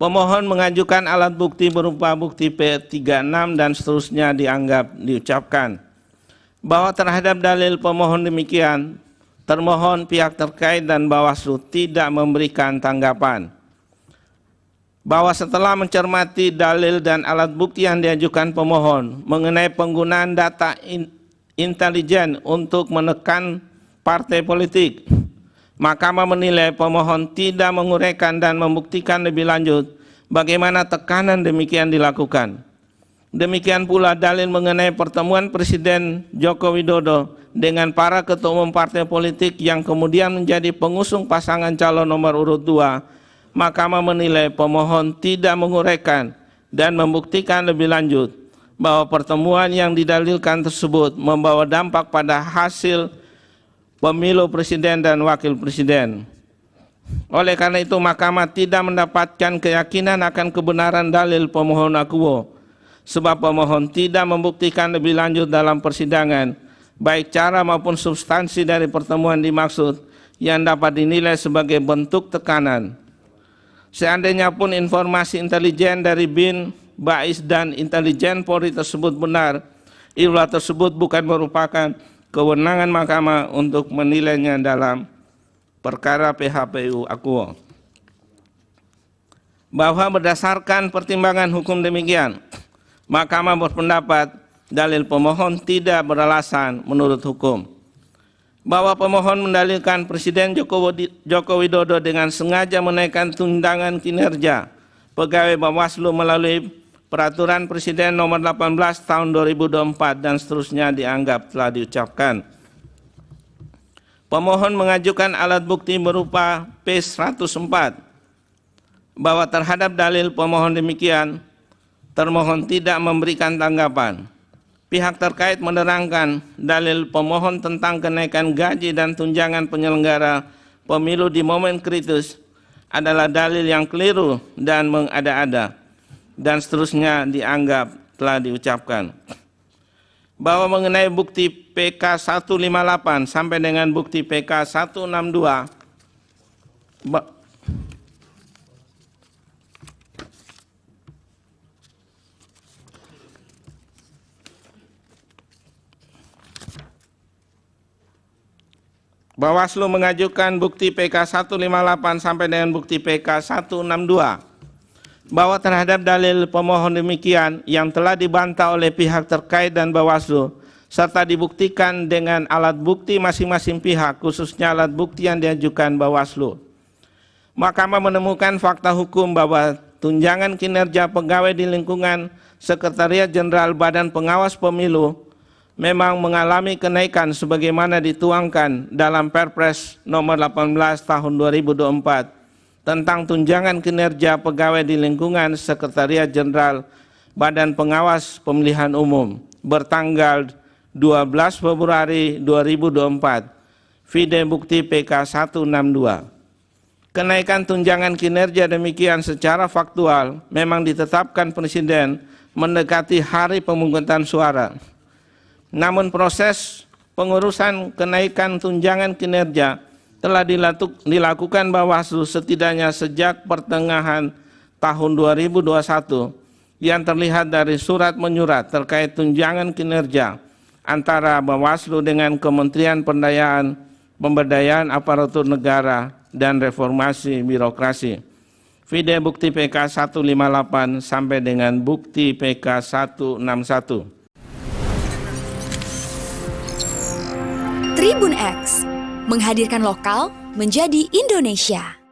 Pemohon mengajukan alat bukti berupa bukti P36 dan seterusnya diucapkan bahwa terhadap dalil pemohon demikian, termohon, pihak terkait, dan Bawaslu tidak memberikan tanggapan. Bahwa setelah mencermati dalil dan alat bukti yang diajukan pemohon mengenai penggunaan data intelijen untuk menekan partai politik, Mahkamah menilai pemohon tidak menguraikan dan membuktikan lebih lanjut bagaimana tekanan demikian dilakukan. Demikian pula dalil mengenai pertemuan Presiden Joko Widodo dengan para ketua umum partai politik yang kemudian menjadi pengusung pasangan calon nomor urut 2. Mahkamah menilai pemohon tidak menguraikan dan membuktikan lebih lanjut bahwa pertemuan yang didalilkan tersebut membawa dampak pada hasil pemilu presiden dan wakil presiden. Oleh karena itu, Mahkamah tidak mendapatkan keyakinan akan kebenaran dalil pemohon akuo, sebab pemohon tidak membuktikan lebih lanjut dalam persidangan, baik cara maupun substansi dari pertemuan dimaksud yang dapat dinilai sebagai bentuk tekanan. Seandainya pun informasi intelijen dari BIN, BAIS, dan intelijen Polri tersebut benar, ilah tersebut bukan merupakan kewenangan Mahkamah untuk menilainya dalam perkara PHPU akuo. Bahwa berdasarkan pertimbangan hukum demikian, Mahkamah berpendapat dalil pemohon tidak beralasan menurut hukum. Bahwa pemohon mendalilkan Presiden Joko Widodo dengan sengaja menaikkan tunjangan kinerja pegawai Bawaslu melalui Peraturan Presiden nomor 18 tahun 2024 dan seterusnya dianggap telah diucapkan. Pemohon mengajukan alat bukti berupa P104 bahwa terhadap dalil pemohon demikian, termohon tidak memberikan tanggapan. Pihak terkait menerangkan dalil pemohon tentang kenaikan gaji dan tunjangan penyelenggara pemilu di momen kritis adalah dalil yang keliru dan mengada-ada, dan seterusnya dianggap telah diucapkan. Bahwa mengenai bukti PK 158 sampai dengan bukti PK 162, Bawaslu mengajukan bukti PK 158 sampai dengan bukti PK 162 bahwa terhadap dalil pemohon demikian yang telah dibantah oleh pihak terkait dan Bawaslu serta dibuktikan dengan alat bukti masing-masing pihak, khususnya alat bukti yang diajukan Bawaslu. Mahkamah menemukan fakta hukum bahwa tunjangan kinerja pegawai di lingkungan Sekretariat Jenderal Badan Pengawas Pemilu memang mengalami kenaikan sebagaimana dituangkan dalam Perpres nomor 18 tahun 2024 tentang tunjangan kinerja pegawai di lingkungan Sekretariat Jenderal Badan Pengawas Pemilihan Umum bertanggal 12 Februari 2024, vide bukti PK 162. Kenaikan tunjangan kinerja demikian secara faktual memang ditetapkan Presiden mendekati hari pemungutan suara. Namun proses pengurusan kenaikan tunjangan kinerja telah dilakukan Bawaslu setidaknya sejak pertengahan tahun 2021 yang terlihat dari surat menyurat terkait tunjangan kinerja antara Bawaslu dengan Kementerian Pemberdayaan Aparatur Negara dan Reformasi Birokrasi. Vide bukti PK 158 sampai dengan bukti PK 161. Tribun X menghadirkan lokal menjadi Indonesia.